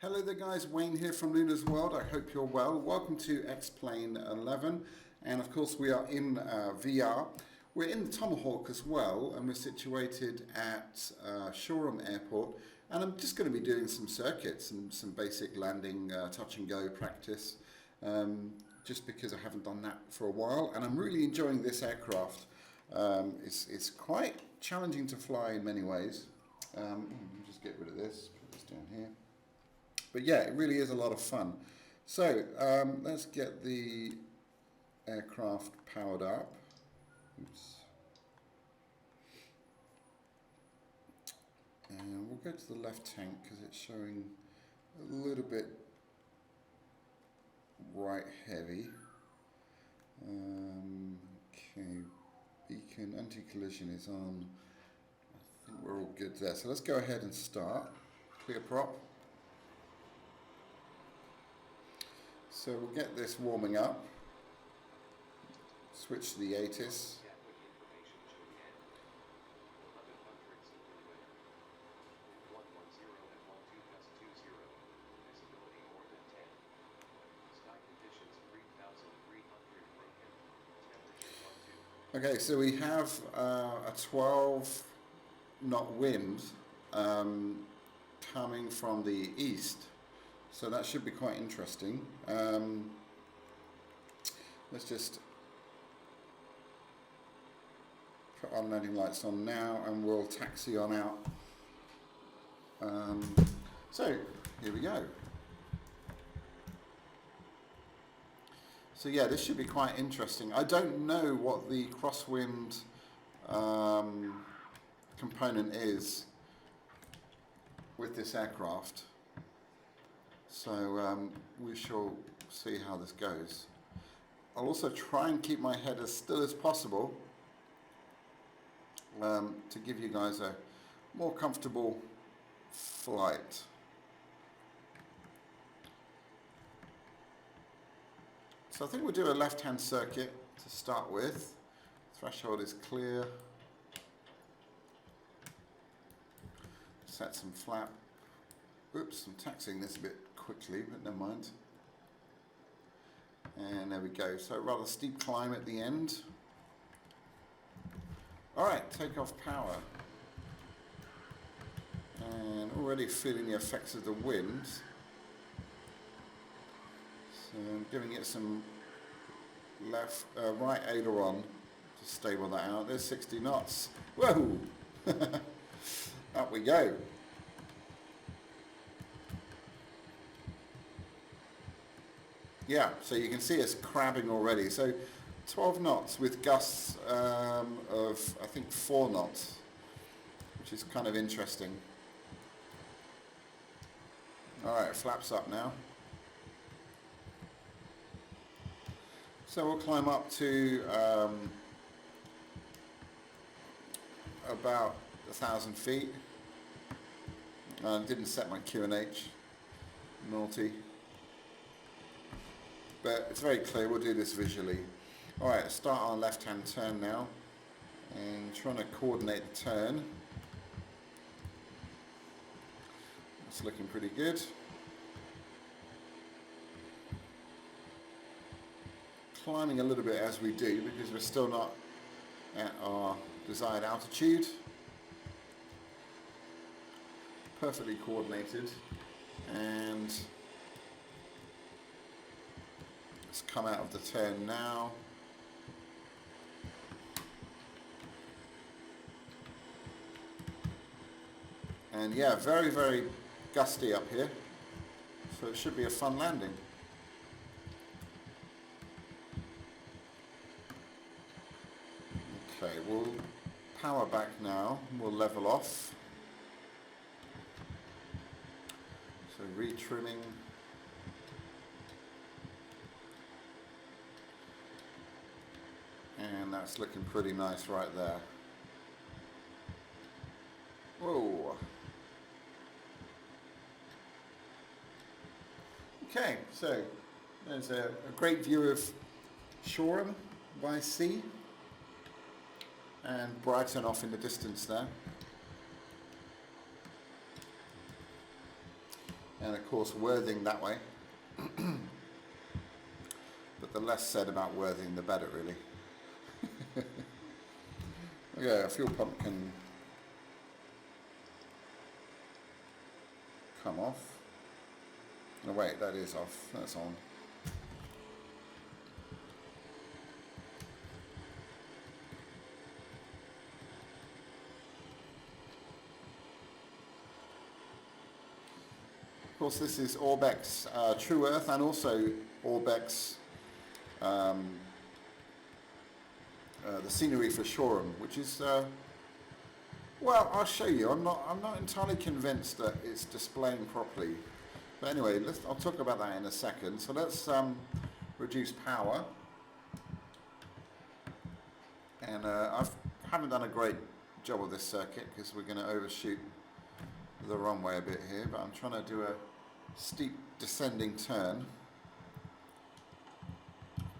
Hello there guys, Wayne here from Luna's World. I hope you're well. Welcome to X-Plane 11, and of course we are in VR. We're in the Tomahawk as well, and we're situated at Shoreham Airport, and I'm just going to be doing some circuits and some basic landing touch and go practice, just because I haven't done that for a while, and I'm really enjoying this aircraft. It's quite challenging to fly in many ways. Just get rid of this, put this down here. But yeah, it really is a lot of fun. So let's get the aircraft powered up. Oops. And we'll go to the left tank because it's showing a little bit right heavy. Okay, beacon anti-collision is on. I think we're all good there. So let's go ahead and start. Clear prop. So we'll get this warming up, switch to the ATIS. Okay, so we have a 12 knot wind coming from the east. So that should be quite interesting. Let's just put our landing lights on now and we'll taxi on out. So here we go. So yeah, this should be quite interesting. I don't know what the Crosswind component is with this aircraft. So we shall see how this goes. I'll also try and keep my head as still as possible to give you guys a more comfortable flight. So I think we'll do a left-hand circuit to start with. Threshold is clear. Set some flap. Oops, I'm taxiing this a bit quickly, but never mind. And there we go. So rather steep climb at the end. Alright, takeoff power. And already feeling the effects of the wind. So I'm giving it some right aileron to stable that out. There's 60 knots. Whoa! Up we go. Yeah, so you can see us crabbing already. So 12 knots with gusts of, I think, 4 knots, which is kind of interesting. Alright, flaps up now. So we'll climb up to about 1,000 feet. I didn't set my QNH, naughty. But it's very clear, we'll do this visually. Alright, let's start our left-hand turn now. And trying to coordinate the turn. It's looking pretty good. Climbing a little bit as we do because we're still not at our desired altitude. Perfectly coordinated. And let's come out of the turn now. And yeah, very, very gusty up here. So it should be a fun landing. Okay, we'll power back now. We'll level off. So retrimming. And that's looking pretty nice right there. Whoa. Okay, so there's a great view of Shoreham by sea and Brighton off in the distance there. and of course Worthing that way. But the less said about Worthing, the better, really. Okay, a fuel pump can come off. No, wait, that is off. That's on. Of course, this is Orbeck's True Earth, and also Orbeck's the scenery for Shoreham, which is well, I'll show you. I'm not entirely convinced that it's displaying properly, but anyway, I'll talk about that in a second. So let's reduce power, and I haven't done a great job of this circuit because we're going to overshoot the runway a bit here, but I'm trying to do a steep descending turn.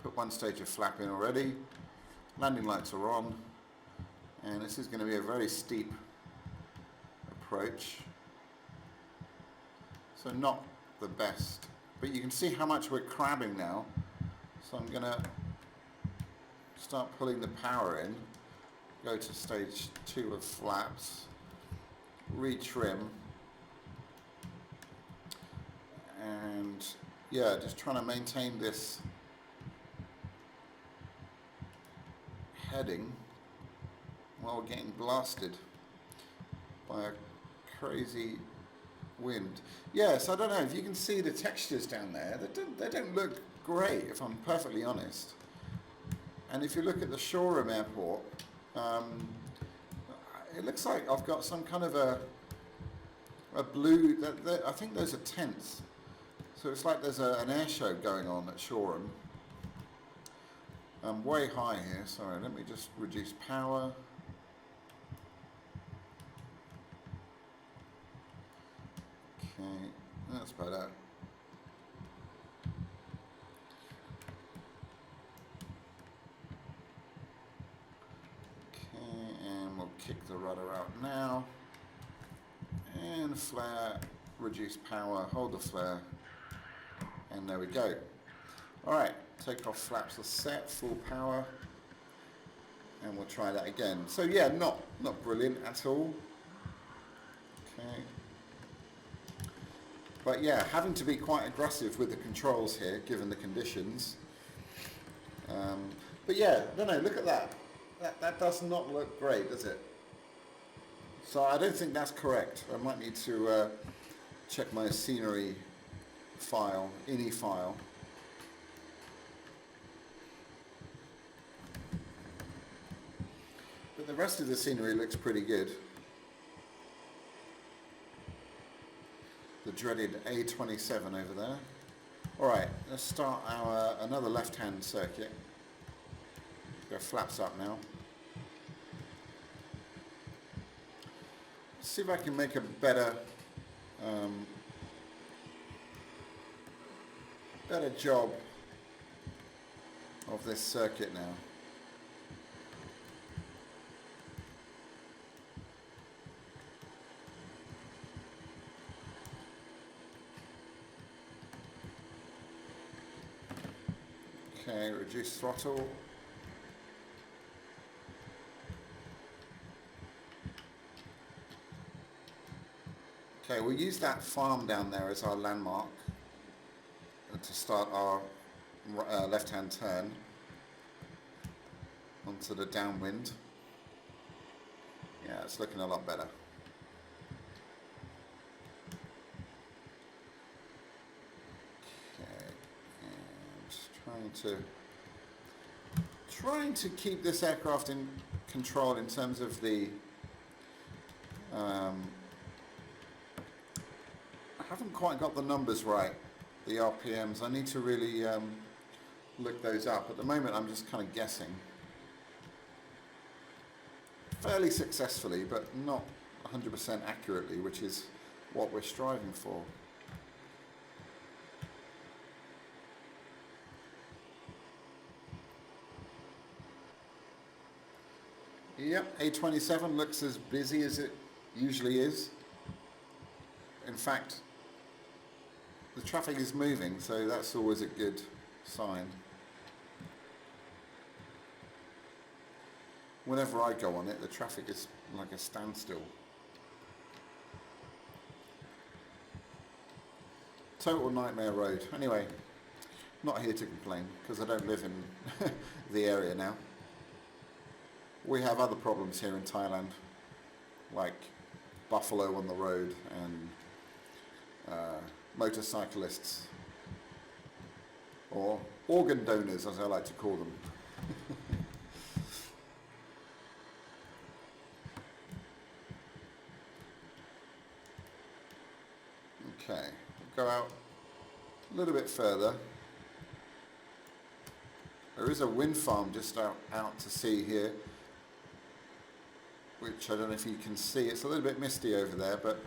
Put one stage of flap in already. Landing lights are on, and this is going to be a very steep approach, so not the best, but you can see how much we're crabbing now. So I'm going to start pulling the power in, go to stage 2 of flaps, retrim, and yeah, just trying to maintain this heading while we're getting blasted by a crazy wind. Yes, I don't know if you can see the textures down there. They don't look great, if I'm perfectly honest. And if you look at the Shoreham airport, it looks like I've got some kind of a blue. I think those are tents. So it's like there's an air show going on at Shoreham. I'm way high here, sorry, let me just reduce power. Okay, that's better. Okay, and we'll kick the rudder out now. And flare, reduce power, hold the flare, and there we go. Alright, takeoff flaps are set, full power, and we'll try that again. So yeah, not brilliant at all. Okay. But yeah, having to be quite aggressive with the controls here, given the conditions. But yeah, no, look at that. That does not look great, does it? So I don't think that's correct. I might need to check my scenery file, INI file. But the rest of the scenery looks pretty good. The dreaded A27 over there. Alright, let's start our another left-hand circuit. Go flaps up now. See if I can make a better job of this circuit now. Okay, reduce throttle. Okay, we'll use that farm down there as our landmark to start our left-hand turn onto the downwind. Yeah, it's looking a lot better. Okay, and trying to keep this aircraft in control in terms of the I haven't quite got the numbers right, the RPMs. I need to really look those up. At the moment I'm just kind of guessing. Fairly successfully, but not 100% accurately, which is what we're striving for. Yep, A27 looks as busy as it usually is. In fact, the traffic is moving, so that's always a good sign. Whenever I go on it, the traffic is like a standstill. Total nightmare road. Anyway, not here to complain because I don't live in the area now. We have other problems here in Thailand, like buffalo on the road and motorcyclists, or organ donors as I like to call them. Okay, we'll go out a little bit further. There is a wind farm just out to sea here, which I don't know if you can see. It's a little bit misty over there, but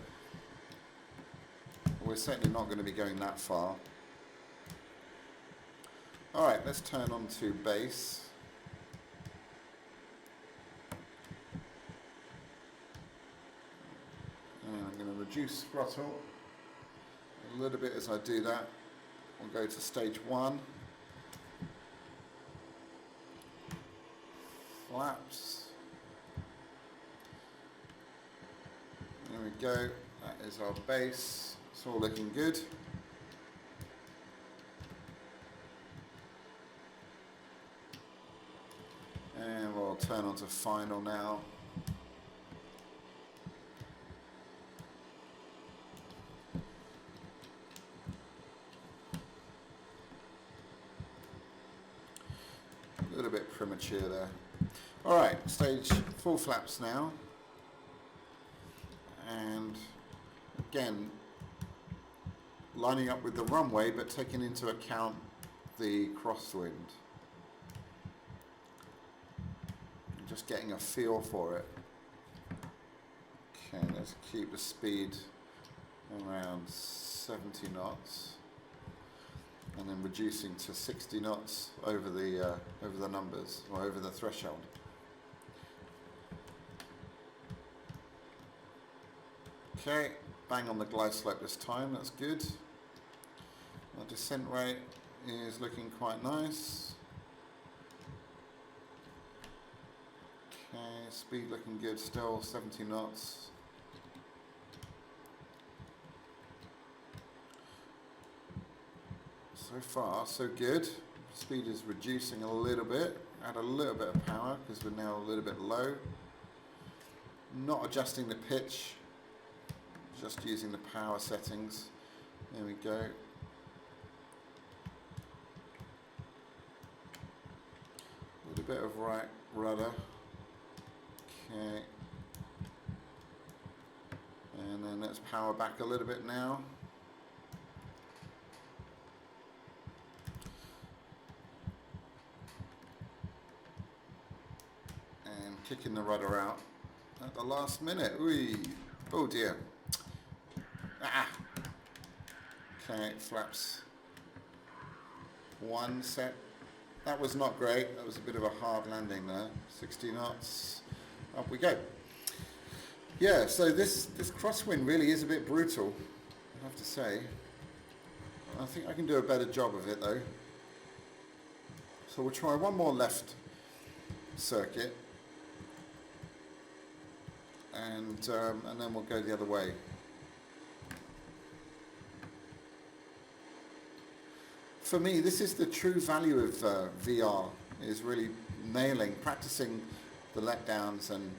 we're certainly not going to be going that far. Alright, let's turn on to base. And I'm going to reduce throttle a little bit as I do that. We'll go to stage 1. Flaps. There we go. That is our base. It's all looking good. And we'll turn on to final now. A little bit premature there. Alright, stage full flaps now. And again, lining up with the runway but taking into account the crosswind. Just getting a feel for it. Okay, let's keep the speed around 70 knots and then reducing to 60 knots over the numbers, or over the threshold. Okay, bang on the glide slope this time, that's good. Our descent rate is looking quite nice. Okay, speed looking good still, 70 knots. So far, so good. Speed is reducing a little bit. Add a little bit of power because we're now a little bit low. Not adjusting the pitch, just using the power settings. There we go. A little bit of right rudder. Okay. And then let's power back a little bit now. And kicking the rudder out at the last minute. Ooh. Oh dear. Ah. Okay, flaps 1 set. That was not great. That was a bit of a hard landing there. 60 knots. Up we go. Yeah, so this crosswind really is a bit brutal, I have to say. I think I can do a better job of it though. So we'll try one more left circuit, and then we'll go the other way. For me, this is the true value of VR, is really practicing the letdowns and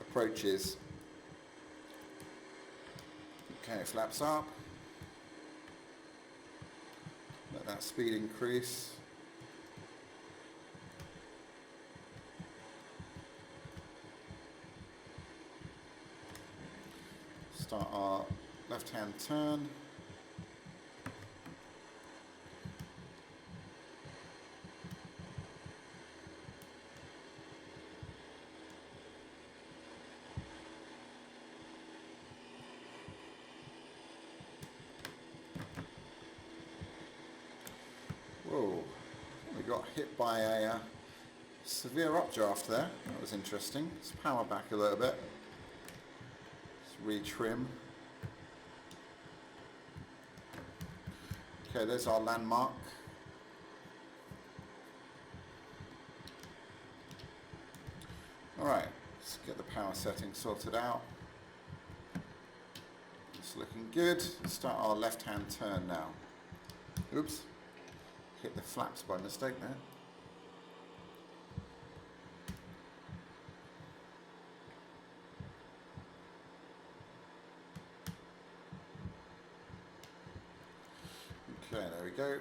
approaches. Okay, flaps up. Let that speed increase. Start our left-hand turn. Whoa, we got hit by a severe updraft there. That was interesting. Let's power back a little bit. Let's retrim. Okay, there's our landmark. Alright, let's get the power settings sorted out. It's looking good. Let's start our left-hand turn now. Oops, hit the flaps by mistake there. Okay, there we go.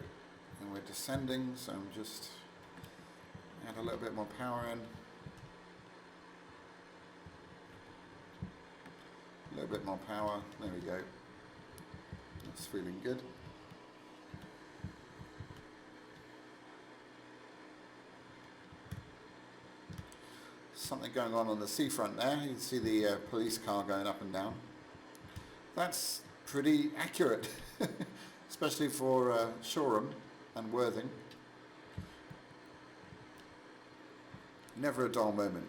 And we're descending, so I'm just add a little bit more power in. A little bit more power. There we go. That's feeling good. Something going on the seafront there. You can see the police car going up and down. That's pretty accurate, especially for Shoreham and Worthing. Never a dull moment.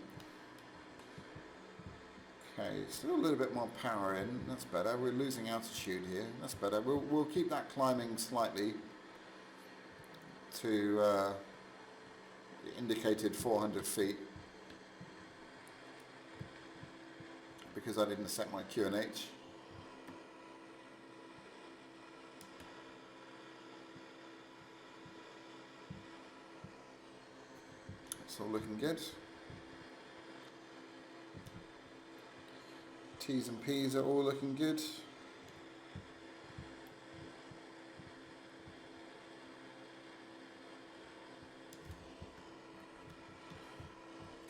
Okay, still a little bit more power in. That's better. We're losing altitude here. That's better. We'll keep that climbing slightly to the indicated 400 feet because I didn't set my QNH. It's all looking good. T's and P's are all looking good.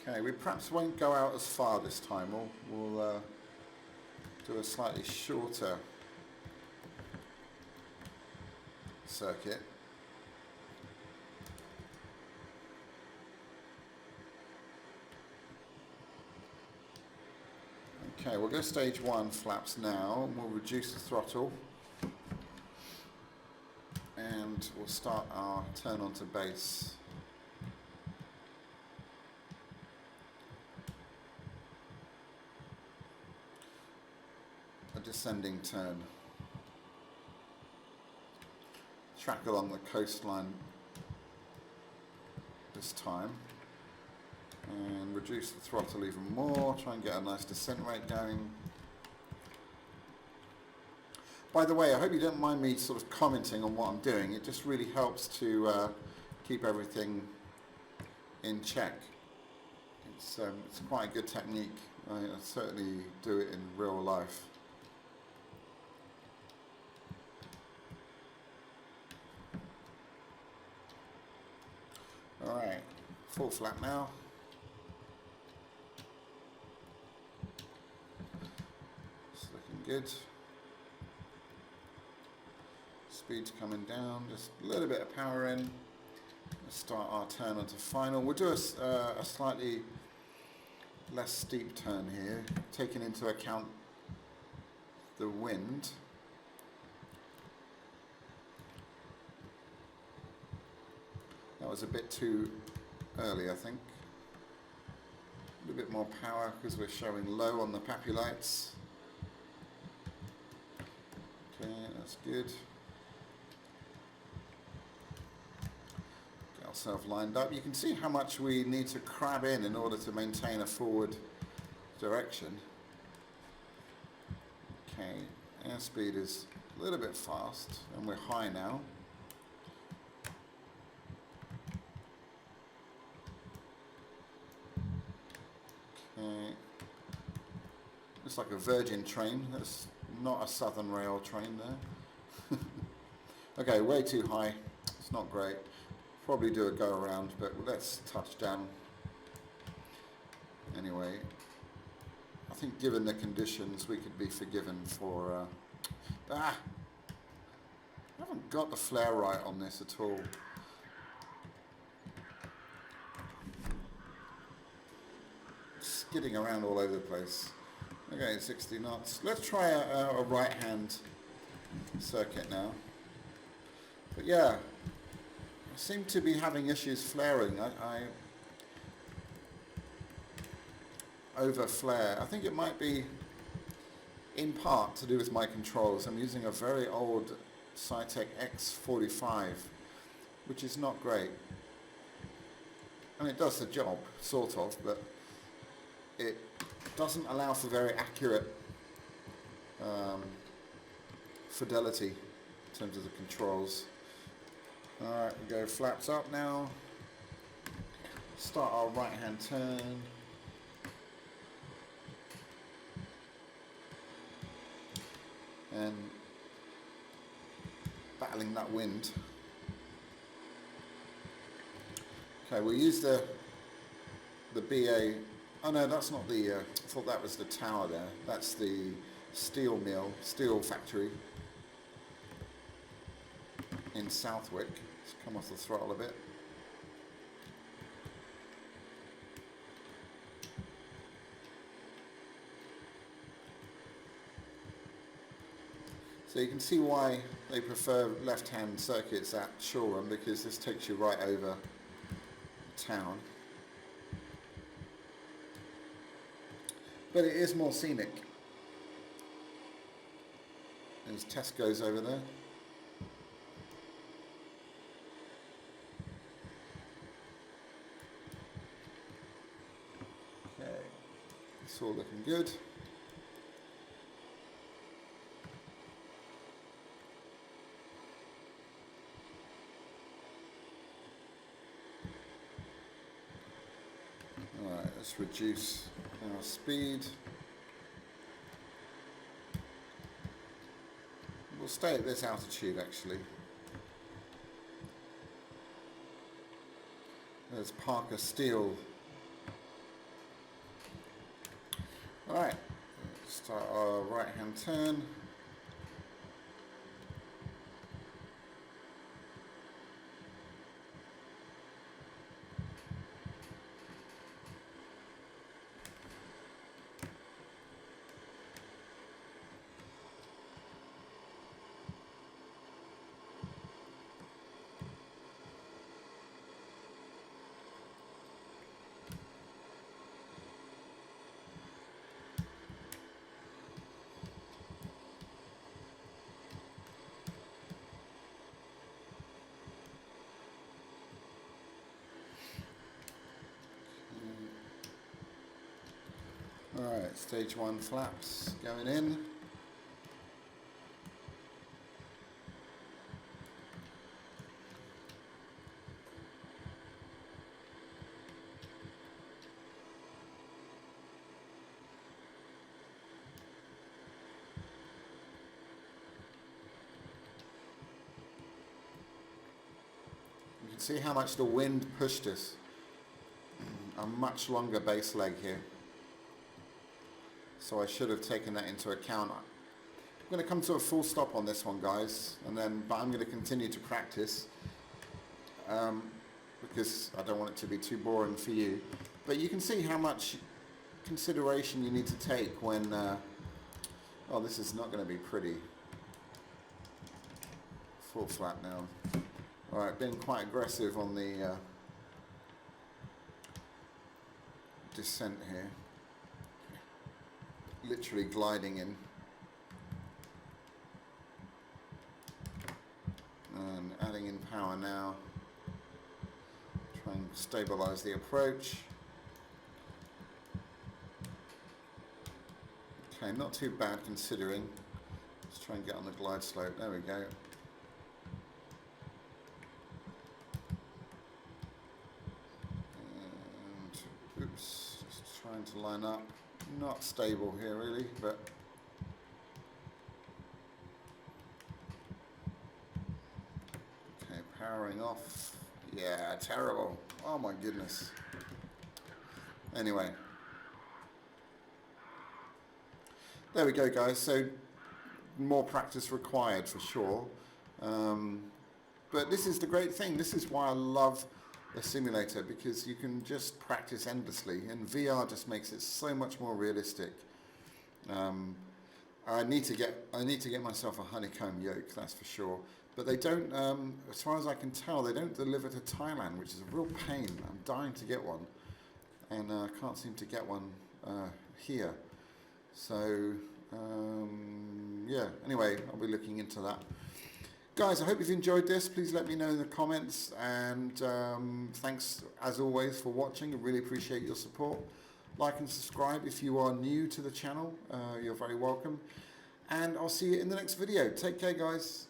Okay, we perhaps won't go out as far this time. We'll do a slightly shorter circuit. Okay, we'll go stage 1 flaps now, and we'll reduce the throttle and we'll start our turn onto base. A descending turn. Track along the coastline this time. And reduce the throttle even more, try and get a nice descent rate going. By the way, I hope you don't mind me sort of commenting on what I'm doing. It just really helps to keep everything in check. It's quite a good technique. I certainly do it in real life. Alright, full flap now. Good. Speed's coming down, just a little bit of power in. Let's start our turn onto final. We'll do a slightly less steep turn here, taking into account the wind. That was a bit too early, I think. A little bit more power because we're showing low on the PAPI lights. Okay, that's good. Get ourselves lined up. You can see how much we need to crab in order to maintain a forward direction. Okay, airspeed is a little bit fast and we're high now. Okay, looks like a Virgin train. That's not a Southern Rail train there. Okay, way too high. It's not great. Probably do a go around, but let's touch down. Anyway, I think given the conditions, we could be forgiven for... I haven't got the flare right on this at all. Skidding around all over the place. Okay, 60 knots. Let's try a right-hand circuit now. But yeah, I seem to be having issues flaring. I over-flare. I think it might be in part to do with my controls. I'm using a very old Cytec X45, which is not great. And it does the job, sort of, but it doesn't allow for very accurate fidelity in terms of the controls. Alright, we go flaps up now. Start our right hand turn. And battling that wind. Okay, we'll use the BA. Oh no, that's not the, I thought that was the tower there. That's the steel mill, steel factory in Southwick. Let's come off the throttle a bit. So you can see why they prefer left-hand circuits at Shoreham, because this takes you right over the town. But it is more scenic. There's Tesco's over there. Okay, it's all looking good. Alright, let's reduce our speed. We'll stay at this altitude actually. There's Parker Steel. Alright, start our right hand turn. Alright, stage 1 flaps going in. You can see how much the wind pushed us. A much longer base leg here. So I should have taken that into account. I'm going to come to a full stop on this one, guys, but I'm going to continue to practice because I don't want it to be too boring for you. But you can see how much consideration you need to take when, oh, this is not going to be pretty. Full flat now. Alright, being quite aggressive on the descent here. Literally gliding in. And adding in power now. Try and stabilize the approach. Okay, not too bad considering. Let's try and get on the glide slope. There we go. And oops, just trying to line up. Not stable here really, but okay, powering off. Yeah, terrible. Oh my goodness. Anyway, there we go, guys. So more practice required for sure, but this is the great thing. This is why I love a simulator, because you can just practice endlessly, and VR just makes it so much more realistic. I need to get myself a honeycomb yoke, that's for sure. But they don't, as far as I can tell, they don't deliver to Thailand, which is a real pain. I'm dying to get one, and I can't seem to get one here. So yeah. Anyway, I'll be looking into that. Guys, I hope you've enjoyed this. Please let me know in the comments, and thanks as always for watching. I really appreciate your support. Like and subscribe if you are new to the channel. You're very welcome. And I'll see you in the next video. Take care, guys.